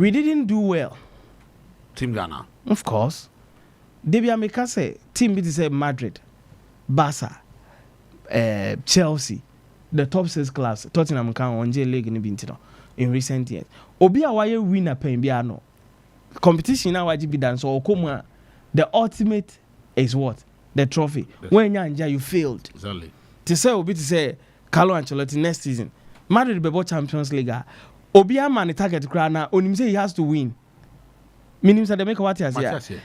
We didn't do well. Team Ghana. Of course. Debia Meka say team it is Madrid, Barca, Chelsea, the top 6 clubs. Tottenham can on J League in recent years. Obi a why winner pen biano. Competition now wajibi done so okoma. The ultimate is what? The trophy. Yes. When you failed. Exactly. To say Obi to say Carlo Ancelotti next season. Madrid bebo Champions League. Obi a man target crana. Onim say he has to win. Minim say they make what here.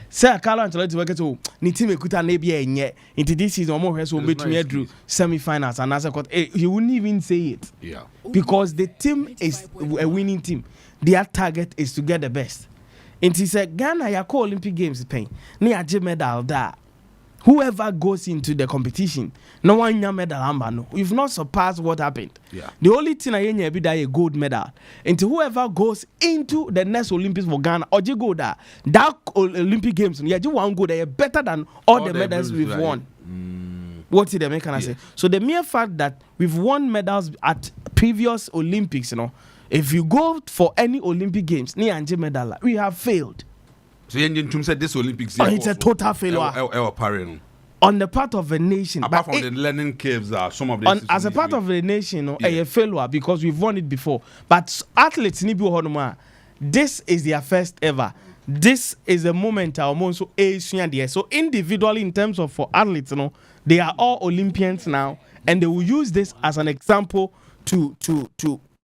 Say Carlo Ancelotti work so ni team ekuta na bia enye. Into this season omo hwe so betumi adru semi-finals and as he wouldn't even say it. Yeah. Because the team is a winning team. Their target is to get the best. And he said Ghana ya call Olympic Games pain. Ni aje medal da. Whoever goes into the competition, no one nya medal amba no. We've not surpassed what happened. Yeah. The only thing I hear be that a gold medal. And to whoever goes into the next Olympics for Ghana, or you go there, that Olympic Games, yeah, you want go there better than all the medals we've won. What did they make? Can I say? So the mere fact that we've won medals at previous Olympics, if you go for any Olympic Games, ni anje medal, we have failed. So you said this Olympics it's a total failure on the part of a nation. Apart from the learning curves, some of the as a part of a nation, a failure because we've won it before. But athletes ni bi honoma. This is their first ever. This is a moment so so individually in terms of for athletes, they are all Olympians now, and they will use this as an example to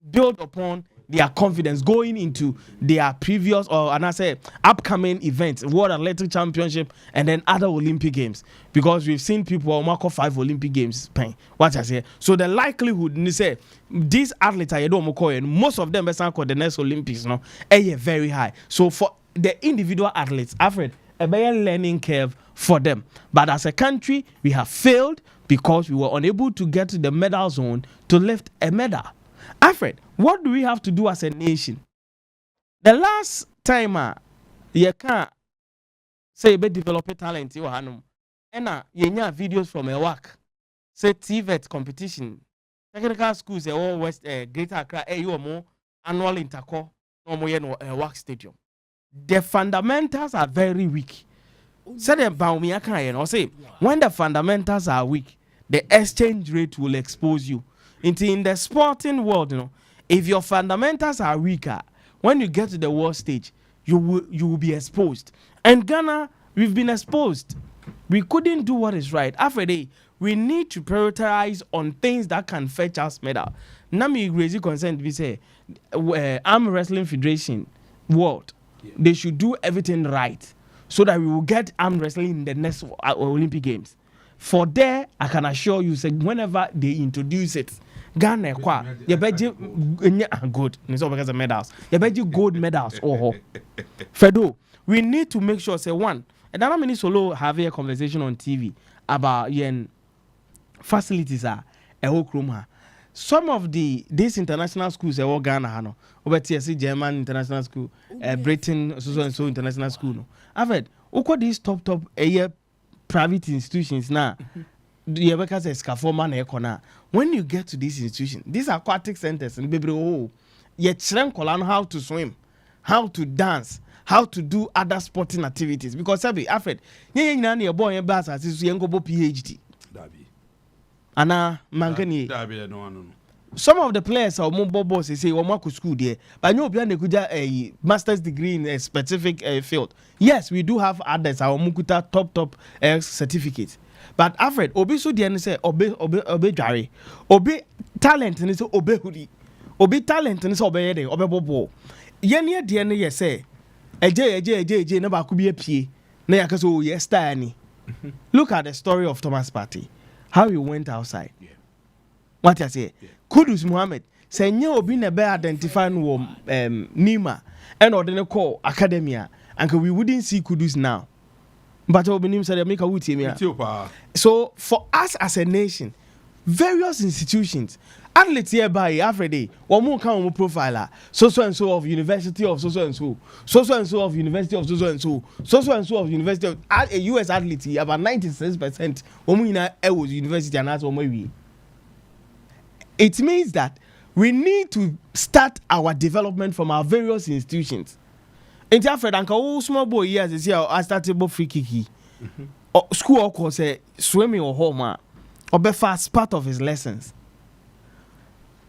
build upon their confidence going into their previous upcoming events, World Athletic Championship, and then other Olympic Games. Because we've seen people mark 5 Olympic Games. What I say. So the likelihood, say, these athletes are most of them called the next Olympics, very high. So for the individual athletes, Alfred, a better learning curve for them. But as a country, we have failed because we were unable to get to the medal zone to lift a medal. Alfred, what do we have to do as a nation? The last time you can say about developing talent, you hanum, and you videos from a work, say TVET competition, technical schools, all West Greater Accra, you more annual intercore, no more work stadium. The fundamentals are very weak. Say the Baumia or say when the fundamentals are weak, the exchange rate will expose you. In the sporting world, if your fundamentals are weaker, when you get to the world stage, you will be exposed. And Ghana, we've been exposed. We couldn't do what is right. After that, we need to prioritize on things that can fetch us medal. Nami raise consent. We say, Arm Wrestling Federation world, they should do everything right so that we will get arm wrestling in the next Olympic Games. For there, I can assure you, say whenever they introduce it, Ghana you bet you good. It's all because of medals. You bet you gold medals. Fedo, we need to make sure say one. And then many solo have a conversation on TV about yen facilities are a whole room. Some of these international schools are all Ghana hano. Over TSC German International School, Britain so and so international school. No, I've heard these top private institutions now. When you get to these institutions, these are aquatic centers and baby you learn how to swim, how to dance, how to do other sporting activities. Because Alfred, you boy in Bass as you go PhD. Anna Mankani. Some of the players are more boss say Omako school there, but no behind a master's degree in a specific field. Yes, we do have others, our Mukuta top certificates. But Alfred, obi so dey say obe jare. Obi talent ni say obe hudi. Obi talent ni say obe dey, obe bobo. Ye ne dey ne ye say eje na ba ku bi apie. Na ya kaso yes star ni. Look at the story of Thomas Partey. How he went outside. Yeah. What you say? Yeah. Kudus Muhammad say nye obi na be identify no Nima and ordinary call academia and we wouldn't see Kudus now. But so for us as a nation, various institutions, athletes hereby every day, one more come profiler, so and so of University of so and so of University of so and so of University of a US athlete, about 96% was University and that's one way. It means that We need to start our development from our various institutions. In Alfred, Uncle small boy years is here. I started about free kicky. School or course swimming or home or be fast part of his lessons.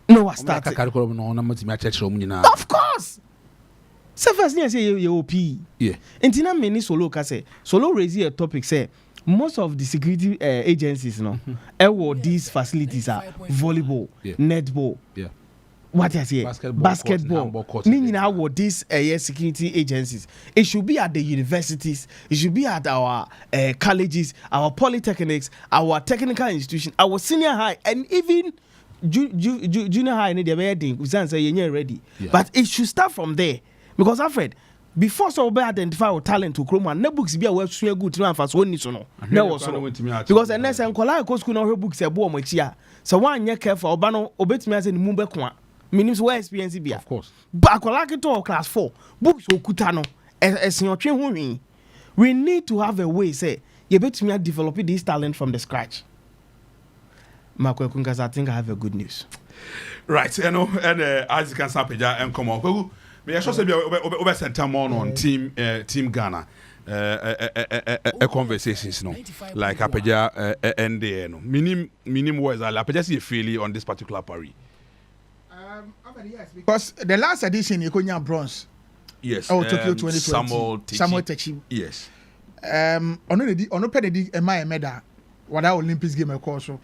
No, I started. Of course. So first thing I say you OP. Yeah. Intina many solo say solo raise a topic say most of the security agencies these facilities are volleyball, netball. Yeah. What I say? Basketball. Meaning how these security agencies. It should be at the universities. It should be at our colleges, our polytechnics, our technical institutions, our senior high, and even junior high. They're ready. We say you're ready, but it should start from there because Alfred. Before so be identify our talent to Chroma, no books be a web swing good to for so no. No, because unless I'm calling a school no books a boom with ya. So one year careful, Obano obet me as in Mumbekwa. Means where experience be. Of course. But I like it all class 4. Books or Kutano as your train. We need to have a way, say, you bet me at developing this talent from the scratch. Marco Kunkas, I think I have a good news. Right, you know, and as you can stop it and come on. Me I should say we center more on team Ghana conversations no like apeja NDA no minim words are apeja see feeling on this particular party. Yes, because the last edition you could bronze. Yes. Oh, Tokyo 2020. Samuel Techi. Yes. Ono penedi my medal. What our Olympics game course so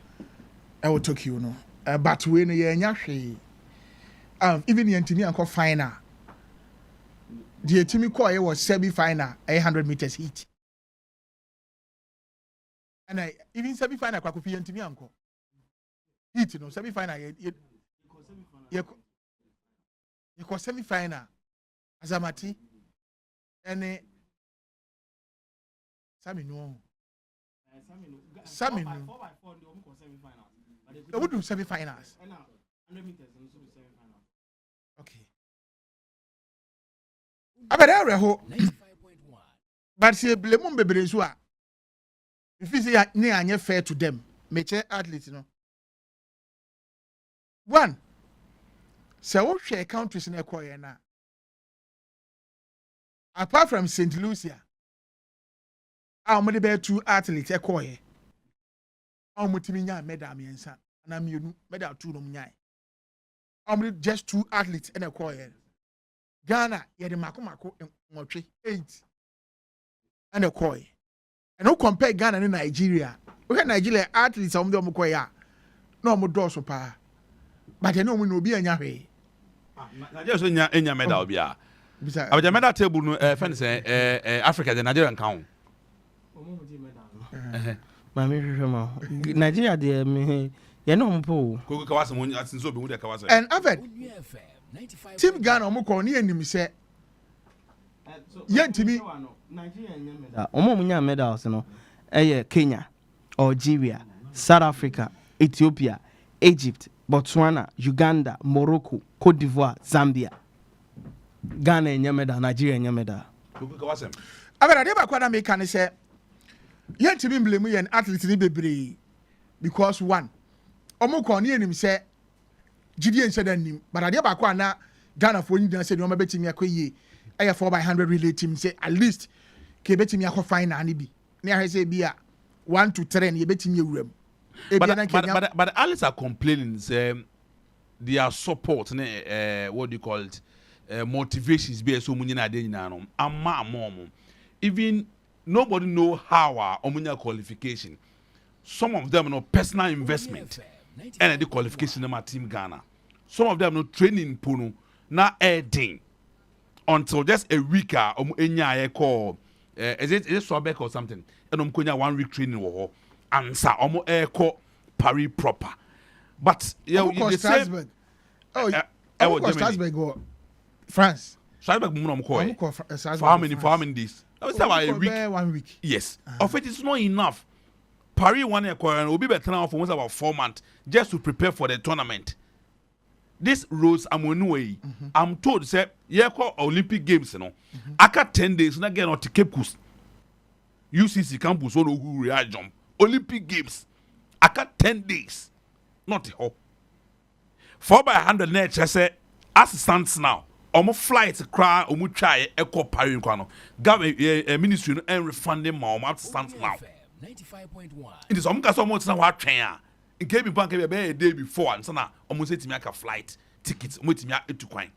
I Tokyo no. But we no ye nya hwe. Even the team anko final. The team call was semi-final 100 meters heat. And even semi-final kwa kufi team anko. Heat no semi-final you call semi-final Azamati and Sami no. They would do semi-finals. Okay. But see, Blemon Bebrezua. If you say near fair to them, mature athletes, you know. One. So what share countries in Ecuador now? Apart from St. Lucia, how many bear 2 athletes Ecuador? How much minya medal miensa? And I'm you medal 2 no minya. How many just 2 athletes in Ecuador? Ghana, yeah, the Mako and 8 and a koi. And no compare Ghana and Nigeria. We have Nigeria athletes on the Mokoya. No more doors of power. But I know we will be in your way. Just in your medal, yeah. But the medal table, fence, Africa, the Nigerian count. Nigeria, dear me, you know, and I've Team Ghana omukọ ni enim se yentimi Nigeria medals no Kenya, Algeria, South Africa, Ethiopia, Egypt, Botswana, Uganda, Morocco, Cote d'Ivoire, Zambia. Ghana enya medal, Nigeria enya medal. Abara de ba kwa na make kan se yentimi blame yen athlete ni bebre because one omukọ ni enim se Gideon said him, but I never quite now Ghana for you said, no, betting me a quay, I have 4x100 relay team say at least betting me a fine and be near say be 1 to 3 and you betting you room. But Alice are complaining, their support, what do you call it? Motivations be so many na mom. Even nobody know how or qualification. Some of them no personal investment. And the qualification of my team Ghana. Some of them no training puno na adding until just a week enya call is it Swabek or something and konya 1 week training wo answer call Paris proper. But you Strasbourg. Strasbourg or France. Strasbourg for how many days? That was about a week. 1 week. Yes. Of it is not enough. Paris won a quarter will be better now for almost about 4 months just to prepare for the tournament. This Rose Onua, I'm told say yeah call Olympic Games, you know. After 10 days, not get on to Cape Coast. UCC campus on who real jump. Olympic Games. After 10 days. Not the whole. 4x100 na ɛkyerɛ sɛ assistants now ɔmo flight kra ɔmo twa ɛkɔ Paris nkwa no ministry no and refunding ma ɔmo assistants now it is ɔmo ka sɛ ɔmo tena hɔ atwɛn a nke bi pan ke be a day before and sana ɔmo sɛ timi aka flight tickets ɔmo timi etu kwan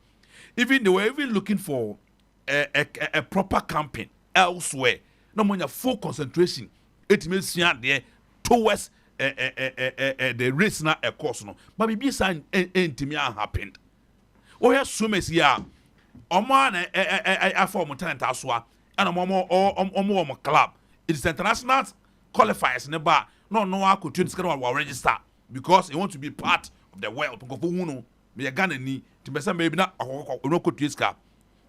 even they were even looking for a proper campaign elsewhere no mo nya full concentration etimi sua there towards the race na a course no but bibi san entimi happened o ya sumes ya omo na form talent asoa and omo club it is international qualifiers ne ba no akotu nsikara wa register because he want to be part of the world because who know me Ghana ni to be say maybe na okotu iska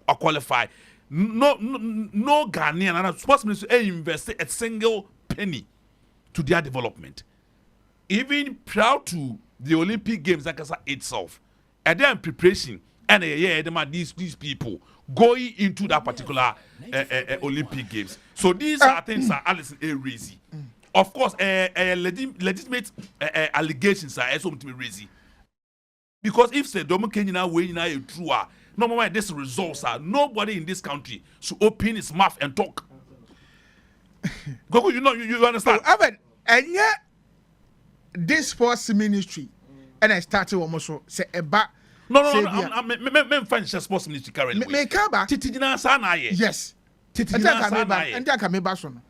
or qualify no Ghanaian and sports ministry invest a single penny to their development even prior to the Olympic Games itself and then preparation and these people going into that particular Olympic Games. So these are things that Alison A raising. Of course, legitimate allegations are also to be raising. Because if say Domo Kenya way now true, no matter this results are nobody in this country should open his mouth and talk. Go, you understand? And yet this sports ministry and I started almost say about no, I'm find sports ministry currently. Me kaba. Titina sana ye. Yes. Titina sana ye. And I come back soon.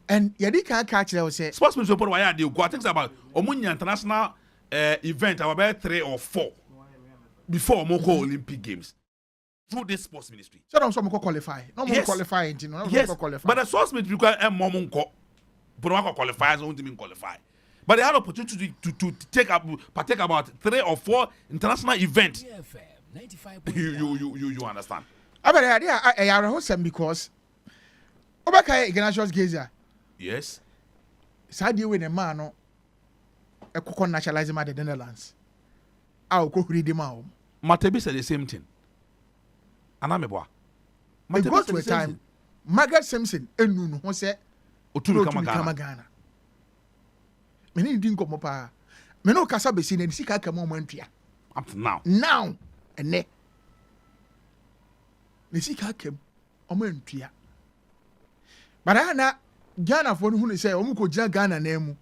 And yadi can catch there say sports ministry put why they go. I think about Omunya international event about 3 or 4 before Moko Olympic Games through this sports ministry. So don't some qualify. No more qualify. Yes. But the sports ministry require a momonko. But no qualifiers don't even qualify. But they had opportunity to partake about 3 or 4 international events. You understand? But the idea I are because Obaka Ignatius Geza. Yes. Sadi when a man no a cocoa nationalism at the Netherlands. I'll go read him out. Matebi said the same thing. Anameboa. It got to a time. Margaret Simpson and Nuno who said Otulu Kamagana. Many didn't come up. Meno Casa Bessin and Sika Kamomentria. Up to now. Now and ne. The Sika came Omentria. But I na Ghana for who say Omuko Ghana name.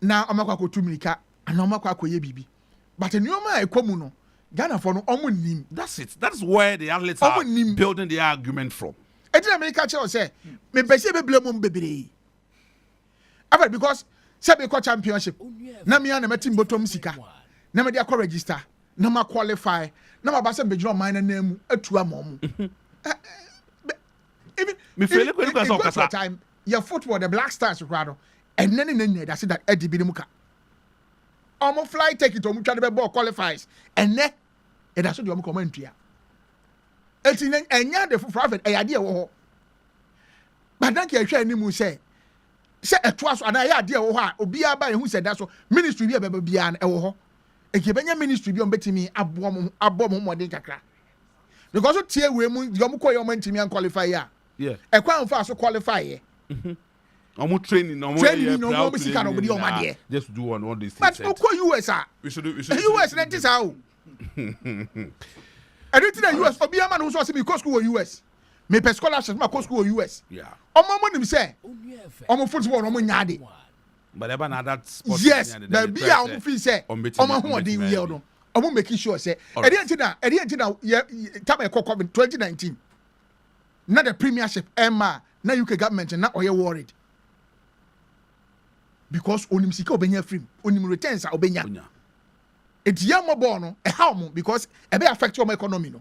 Now Omako Tumika and Omako Ye Bibi. But in your mind, Comuno, Ghana for no Omunim. That's it. That's where the athletes are building the argument from. I didn't make a choice, say, me Bessie Blame baby. Because Sabe championship. Na me ana metim bottom sika. Na me dia ko register. Na ma qualify. Na ma ba se be draw mine na mu atu amom. Even me feel like when you go time your football the Black Stars crowd. And then that's that Eddie Bidimuka. Omo fly take it omo twa the ball qualifies. And ne e da so de omo commentary. Eti enya the private e ade wo ho. But dan ke hwe ani mu say say etwa so ana ya ade wo ho a obi aba ehu say that so ministry bi beba bia na wo ho. E ke benya ministry bi on betimi abom modern kakra. Because o tie we mu yo mko yo mantimi an qualify ya. Yeah. E kwa mfa so qualify ye. Omo training no mo sika no be o ma de. Just do one these things. But uko US ah. We should US na ntisa o. Everything in US obi ama no so say me go school US. Me per scholarship ma go school US. Yeah. Omo mo nim say omo football omo nyaade. But ever na that sports. Yes, the be a omo feel say omo ho odin we no. Omo making sure say e dey ntina time e kokko 2019. Na the premiership Emma na UK government na oye worried. Because onim sika obenya free onim returns obenya. It's young more no a how because it be affect your economy no.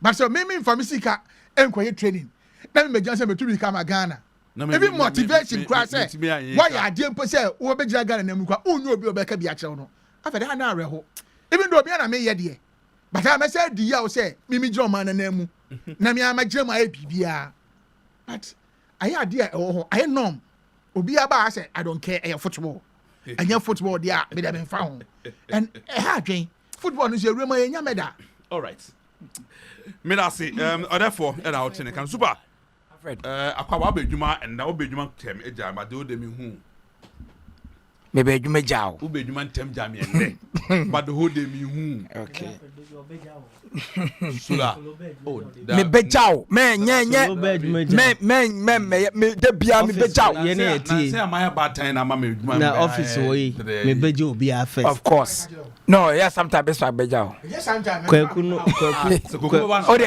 But so me for me sika enkoye training. Na me just say me to become a Ghana. Even motivation cry say why you dey mpo say wo be gira Ghana na mu kwa onyu obi obeka bi a kire no. Afede ha na areho. Even though obi na me ye de. But I say di ya o say me gira man na mu. Na me ama gira ma e bibia. But I idea e wo ho. I norm. Obi aba say I don't care e football. And your football there be them found. And football is a rumor in meda. All right. Me that say therefore and out in can super. Akwa be djuma and na be djuma tem eja ma de o de mi hu. Maybe you may jaw. Who be you man tem jam yen. But the whole day me who. Okay. Sula. Oh, Me bejaw. Me de bia me bejaw. Say am I bad time na me na office way. Me bejo be a first. Of course. No, yeah, sometimes it's like bejaw. Yes, sometimes. Kweku no.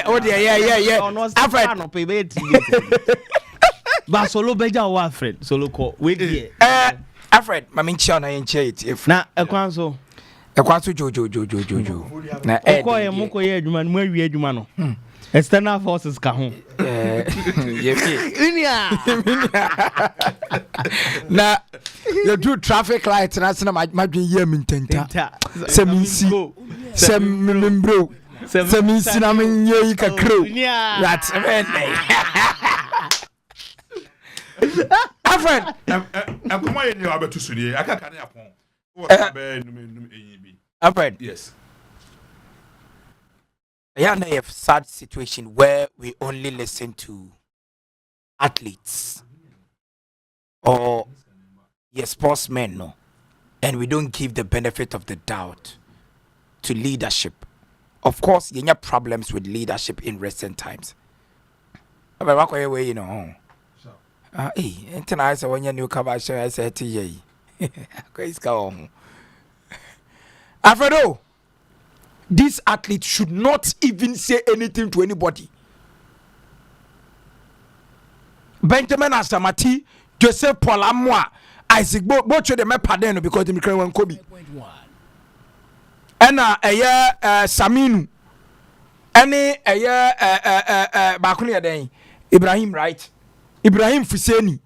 Oh yeah. Alfred no pay be. Ba solo beja wa Alfred. Solo call. Wait there. Alfred, my min chia na yen chia it. If Na ekwanso. Ekwanso jojo. Na Okoye moko ye adwuma no awie adwuma no. External forces ka ho. Na you do traffic light na se na madwen ye min tenta. Se min si. Se min bro. Se min si na min ye kakro. That's Alfred, come on, you have to study. I can't upon. Alfred, yes. Yeah, a sad situation where we only listen to athletes or sportsmen, no, and we don't give the benefit of the doubt to leadership. Of course, you have problems with leadership in recent times. But what way, you know? Until I said when you new cover show, I said to ye, Grace go on. Alfredo, this athlete should not even say anything to anybody. Benjamin Asamati, Joseph Paul Amwa, Isaac Bocho de Mepadeno because the Mikran Kobe. And Saminu, any Bakunia Day, Ibrahim, right? Ibrahim Fuseni,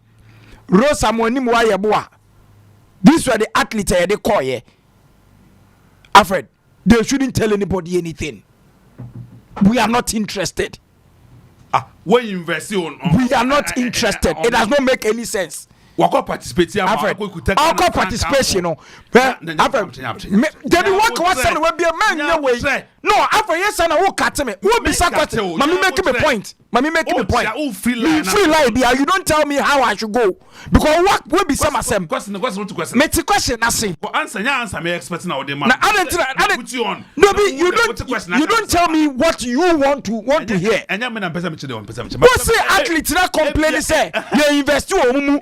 Rosa Monim Wayabua. These were the athletes they call ye. Alfred, they shouldn't tell anybody anything. We are not interested. When you invest on we are not interested. It does not make any sense. Wako participate here. Wako participation. Alfred, they be work one son will be a man your way. No, Alfred, yes, and I will cut me. Who be sacked? Mommy making a point. You free lie there. You don't tell me how I should go because what will be some assem. Question. Make the question. I say. Answer me expecting now the man. Put you on. No, you don't tell me what you want to hear. And I'm person. What's the athlete not complain say you invest you on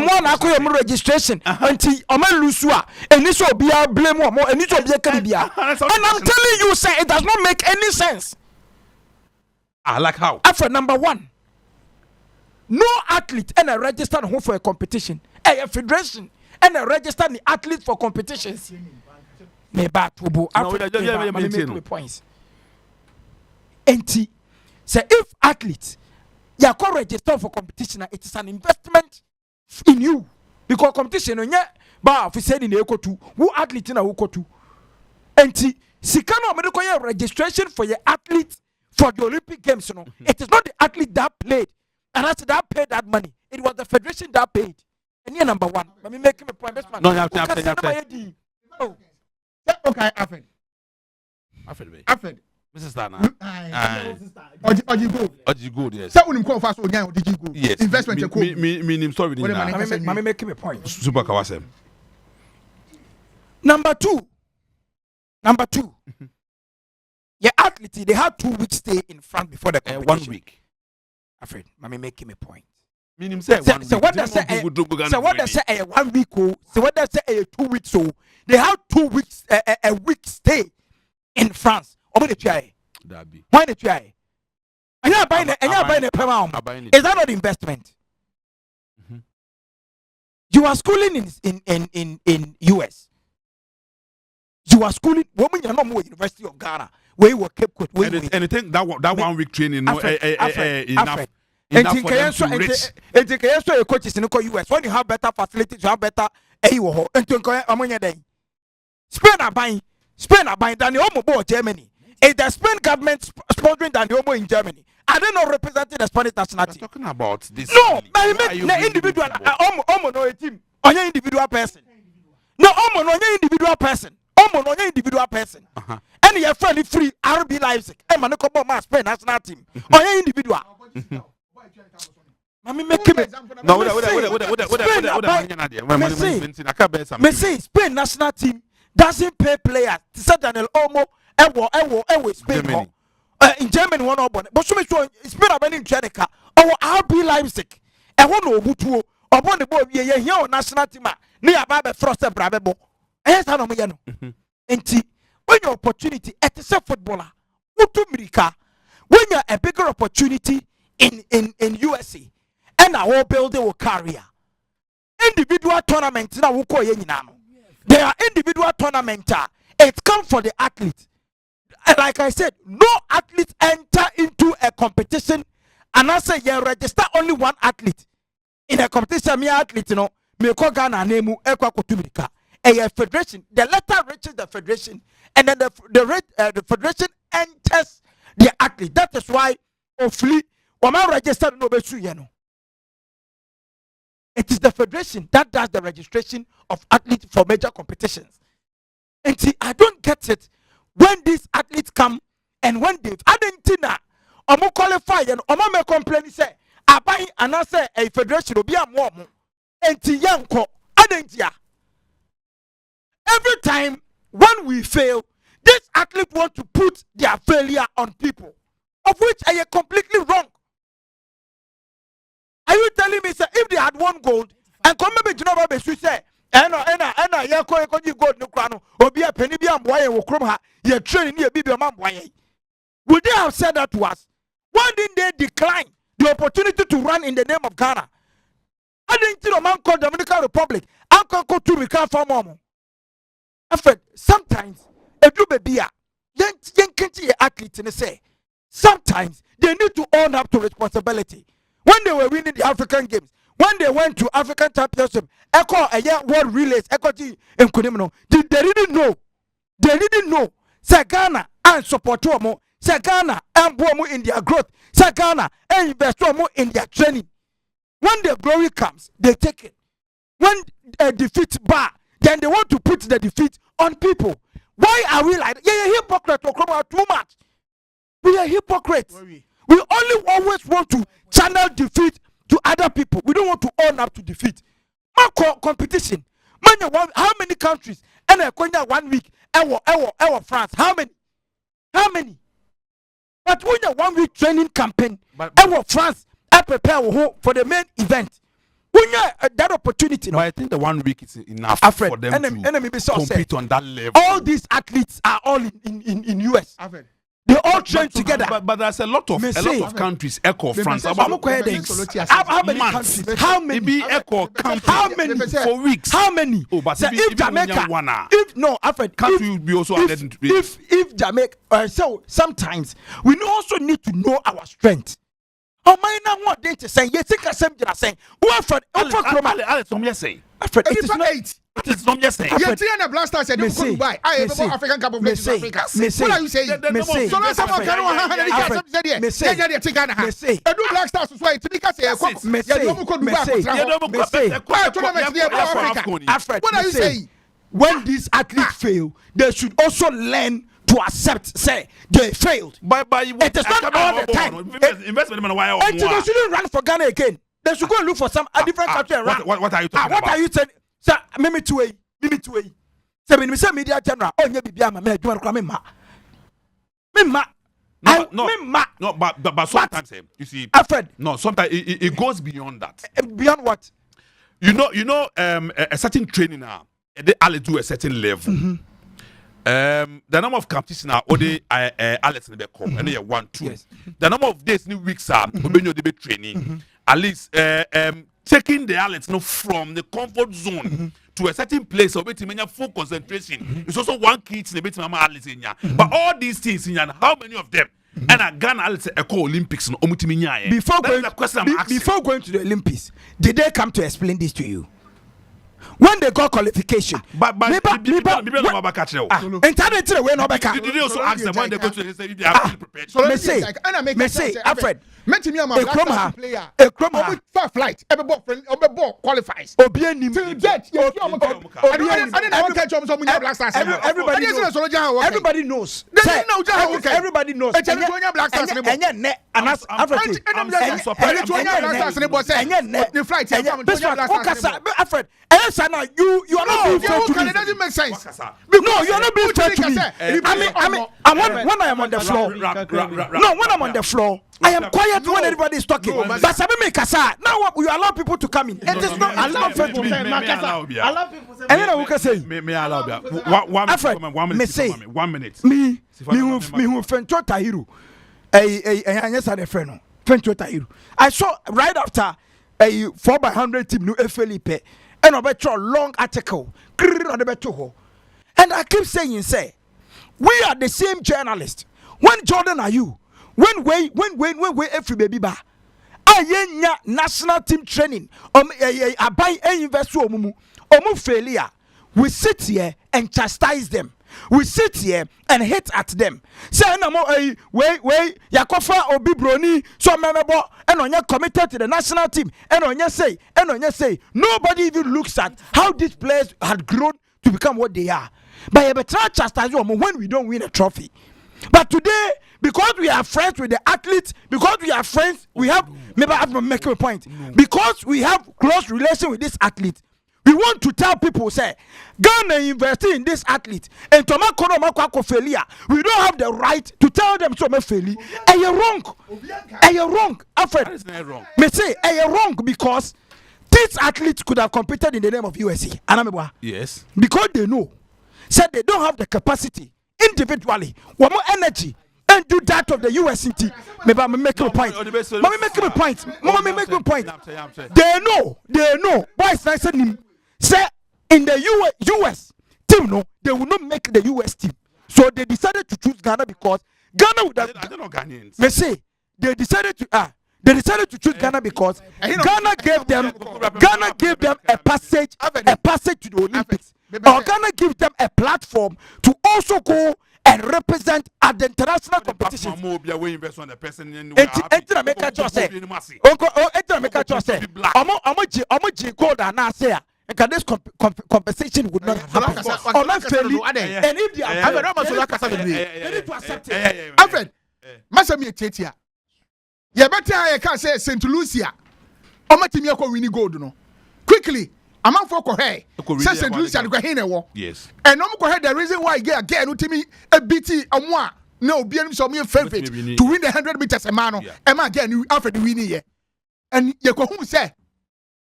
one registration until Omelusua and this will be a blame more and it will be a Caribbean. And I'm telling you, say it does not make any sense. Like how? After number one, no athlete and a registered home for a competition, a federation and a registered the athlete for competitions. Me back to points. Enti say if athletes you are registered for competition, it is an investment in you because competition on ba officer in the to who athlete na who to. Enti sikano medical registration for your athlete. For the Olympic Games, it is not the athlete that played, and that's that paid that money. It was the federation that paid. And you're number one. Let me make him a point. No, you have to. Oh, okay, Alfred. Mrs. Dana. Ojigo. Yes. So when you fast, Ojigo. Yes. Investment. Me story. Let me make him a point. Super Kawasem. Number two. Yeah, athlete, they had 2 weeks stay in France before the competition. 1 week. Afraid, let me make him a point. Meaning say 1 week. So what they say? So what they say? 1 week. So what they say? 2 weeks. So they have 2 weeks. A week stay in France. Why the try? Why the try? And you're buying it. Is that not investment? Mm-hmm. You are schooling in US. You are schooling. Women, you're not more University of Ghana. Where you were Cape Coast. And I think that 1 week training enough for them to reach. And the coaches in the US. When you have better facilities, you have better. Spain are buying than the Omo Germany. Is the Spain government sponsoring than the Omo in Germany? Are they not representing the Spanish nationality? Talking about this. No, the individual. Omo no a team. On your individual person. No, Omo no your individual person. Omo no your individual person. And your friend free RB Leipzig. And man, come on, Spain national team. On your individual. I mean, make him. No, me say Spain national team doesn't pay players. Said Daniel Olmo, ewo Spain. In Germany, one or but so much Spain are in Chenica or RB Leipzig. I want no butu or one the boy here national team. Near Baba Froster Brabebo. Yes, I know me. And when your opportunity at the footballer, Utumrika, when you're a bigger opportunity in USA, and our building will carry individual tournaments now will call there are individual tournaments. It comes for the athlete. And like I said, no athlete enter into a competition and I say you register only one athlete in a competition. Me athlete, me call Ghana name Ekwa Kotumika. A federation, the letter reaches the federation, and then the federation enters the athlete. That is why hopefully Oma registered no besu yeno. It is the federation that does the registration of athletes for major competitions. And see, I don't get it when these athletes come and when they've Argentina, Omo qualify and Omo me complain say, Abai and I say a federation will be a more and Tiyanko Argentina. Every time when we fail, this athlete want to put their failure on people, of which I am completely wrong. Are you telling me, sir, if they had won gold and come maybe Genova Besu say, yeah, gold no crown, or be a penny be a boy or chroma, you're training near Bibi boy. Would they have said that to us? Why didn't they decline the opportunity to run in the name of Ghana? I didn't see a man called Dominican Republic. Uncle go to recover for mom. Sometimes a do baby, young athlete and say, sometimes they need to own up to responsibility. When they were winning the African Games, when they went to African Championship, Echo a year world relays, Echo G and Kunimino, they didn't know. Say Ghana and support more. Say Ghana and Bomo in their growth. Say Ghana and invest more in their training. When the glory comes, they take it. When a defeat bar, then they want to put the defeat on people. Why are we like that? Yeah, hypocrite too much. We are hypocrites. We only always want to channel defeat to other people. We don't want to own up to defeat. Competition. How many countries? And I 1 week. Our France. How many? But when you 1 week training campaign, our France, I prepare for the main event. When you that opportunity, but I think the 1 week is enough for them to compete on that level. All these athletes are all in US. They all train together. But there's a lot of countries. Echo France. How many countries? How many? Echo countries. How many for weeks? How many? Oh, but if Jamaica, can't you be also added? If Jamaica, so sometimes we also need to know our strength. Oh my, now what they say? Yes, I can say. Alex, it is not 8. It is not just saying. You're trying to blast us and you couldn't buy. I have African Cup of Nations Africa. What are you saying? So let's have a kind of say. I do Black Stars as well. To be cast a what are you saying? When these athletes fail, they should also learn to accept, say, they failed. But it is not all the time. Investment and they shouldn't run for Ghana again. They should go and look for some different country around. What are you talking about? What are you saying? Sir, me two way. Say me say media general. Oh, you be me do want me ma. No, but sometimes you see, Alfred. No, sometimes it goes beyond that. Beyond what? You know, a certain training now, they all do a certain level. The number of competitions now, only Alex and come, and they 1, 2. Yes. The number of days, new weeks are when you be training. At least taking the Alex from the comfort zone to a certain place of it in full concentration. It's also one key to the bit of Alex in ya. But all these things in ya, how many of them? And I Ghana Alex Echo Olympics no before going to the Olympics, did they come to explain this to you? When they got qualification, but did they also ask them when they go to the they are fully prepared? Alfred, Meti me am a black player. A crumb for flight. Every ball qualifies. Obianim. Till death. Everybody knows. Everybody knows. Alfred, you are not being fair to me. It doesn't make sense. No, you are not being fair to me. When I am on the floor, when I'm on the floor, I am quiet when everybody is talking. But Sabimi Kasa, now you allow people to come in. It is not. I love people. I love people. And then I will say, may I allow you? 1 minute. Me who Fencho Tahiru. I saw right after a 4x100 team no Felipe and I bet a long article. And I keep saying, say, we are the same journalists. When Jordan are you? When we every baby ba. Ayenya national team training. Abai invest omu failure. We sit here and chastise them. We sit here and hate at them. Say no more Yakofa Obi Broni so memorable and on committed to the national team and on say nobody even looks at how these players had grown to become what they are. But you better chastise them when we don't win a trophy. But today, because we are friends with the athletes, because we are friends, we have maybe I have to make a point. Because we have close relation with this athlete, we want to tell people, say, Ghana investing in this athlete, and Tomako failure. We don't have the right to tell them so much failure. And you're wrong. And you're wrong, Alfred. That is not wrong. Me say, and you're wrong because these athletes could have competed in the name of USC. Yes. Because they know, said they don't have the capacity individually, one more energy, and do that of the USC. Maybe I'm making a point. They know. Boys, I said him. Say in the US team, no, they will not make the US team. So they decided to choose Ghana because Ghana would have. I don't know Ghanaians. They say they decided to choose Ghana because Ghana gave them a passage to the Olympics. Or Ghana give them a platform to also go and represent at the international competition. And this compensation would not happen. And if they are they need to accept it. Alfred, Masami Tetia. You better I can say St. Lucia. Omatimi ko winning gold no. Quickly, a man for Kohe. Say St. Lucia go hin e. Yes. And no Kohe the reason why get again utimi a BT Onua. No, be any so me favorite to win the 100 meters a man. Emma again Alfred winning here. And you go who say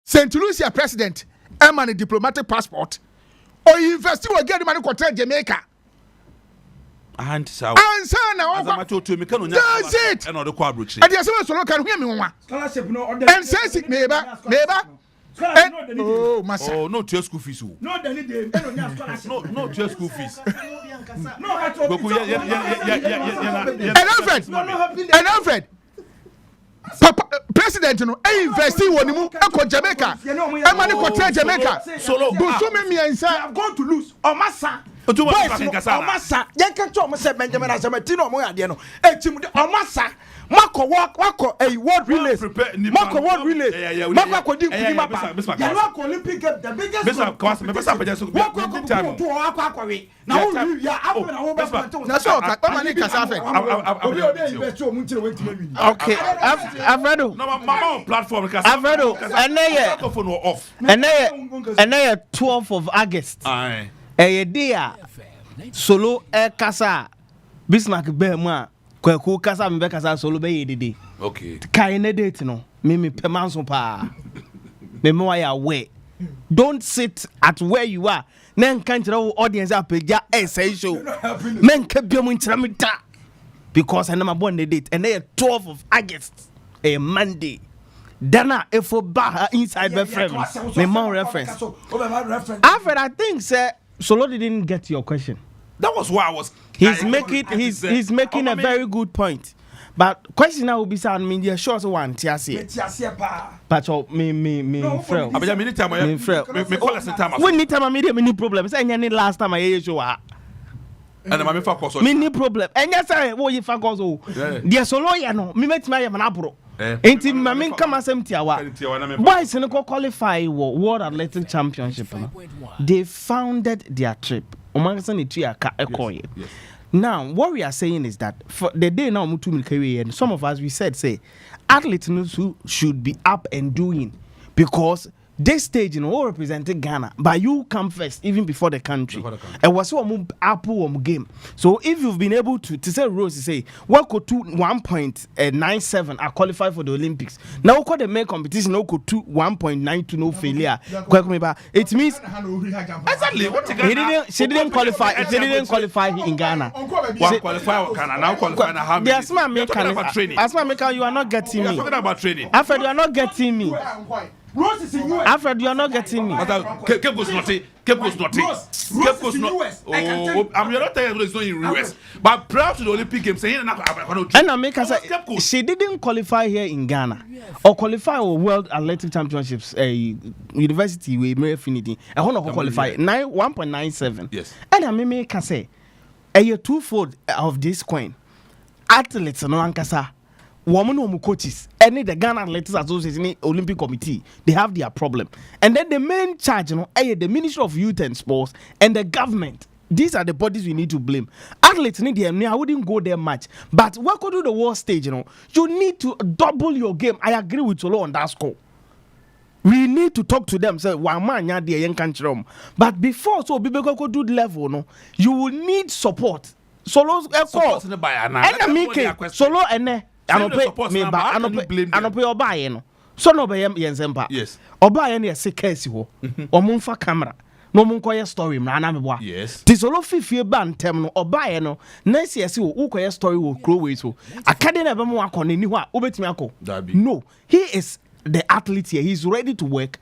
St. Lucia president Emma a diplomatic passport. Or you invest you again money to Jamaica. And so that's it. And the quadruple. And there's someone can hear me one. And says it neighbor. Oh, Massa. Oh, no to your school fees. No, to your school fees. And Alfred. Papa, President, no, investing one mu eko Jamaica. Emma ni kote Jamaica. Solo. I'm going to lose. Omasa. Omasa. Yankan to omasa Benjamin Azamatino mo ade no. Etim de Omasa. Mako a world relay. Mako world relay. Mako di mapa. Yalo Olympic game the biggest. Mr. Kwasi, me pesa paja so. Now you are up and over. Na so ka mani kasa fe. Okay. Alfredo. No, mama platform kasa. Alfredo. And 12th of August. Aye. Dia solo kasa Bismarck be mu a kwaku kasa me kasa solo be yedede. Okay. Kai ne date no me pemanso pa. Me wa ya we. Don't sit at where you are. Na nka nkyerɛ audience apeja essential. Men ka biom nkyerɛ me da. Because I never born the date and 12th of August a Monday. Dana efo ba inside the frame. Me man reference. Alfred, I think sir Solo didn't get your question. That was why I was. He's making a very good point. But question now will be sound mean the short one tiasie. But me frail. Abeja me time me call us time. When need time me problem. Say any last time I hear show ah. And my fa cause. Me problem. Enya say wo ye fa cause o. The Solo ya no me met my manabro. Enti mamin kama sem tiawa. Boys no qualify World Athletic Championship no. They founded their trip. Omangasa ni tuya ka ekoye. Now, what we are saying is that for the day now, and some of us we said, athletes should be up and doing because this stage, all represented Ghana, but you come first even before the country. And was so apple game. So if you've been able to say Rose say what could 1.97 are qualified for the Olympics. Now could the main competition no could 1.92 no failure. It means exactly what she didn't qualify. She didn't qualify in Ghana. One qualify Ghana now qualify how many? As you are not getting me. Talking about training. Alfred, you are not getting me. Rose is in US. Alfred, you are not getting me. Cape Coast not. Cape Coast not. Cape Coast not. Oh, I'm not telling you it's not in US. But prior to the Olympic Games, and I make her say she didn't qualify here in Ghana or qualify for World Athletic Championships. University with Mary Affinity. I want to qualify 1.97. Yes. And I make her say a twofold of this coin. Athletes no ankasa. Woman coaches, any the Ghana Athletics Association, Olympic Committee, they have their problem. And then the main charge, the Ministry of Youth and Sports and the government. These are the bodies we need to blame. Athletes need them. I wouldn't go there much. But what could do the world stage, you need to double your game. I agree with Solo on that score. We need to talk to them. Say, one man, ya the young country. But before so people could do the level, you will need support. Solo's support Solo and I don't pay Obaye no. So no be Yensempa. Yes. Obaye na se case wo. Omumfa camera. No mun koye story mra na meboa. Yes. Ti solo fifie ba ntem no Obaye no na siese wo ukoye story wo crowway so. Akade na be mo akọ ni ho a obetimi akọ. No. He is the athlete here. He's ready to work.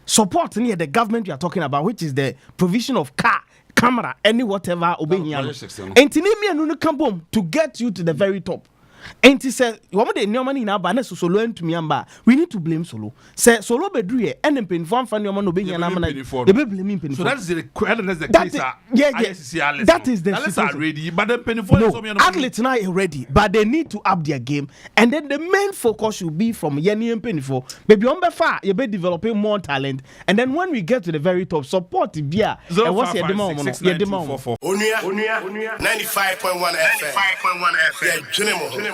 Support near the government you are talking about, which is the provision of car, camera, any whatever obeying. And tinimi anu no come boom to get you to the very top. And he said, "You want the new money now, but Solo and to me, we need to blame Solo. Say Solo bedrie and then pin for your man obeying an amana. So that's the case. That is the ready, but the penny for athletes now are ready, but they need to up their game. And then the main focus should be from Yenny and Penny for baby on far, you be developing more talent. And then when we get to the very top, support the beer. And what's your demand? Onua 95.1 FM. 95.1 FM.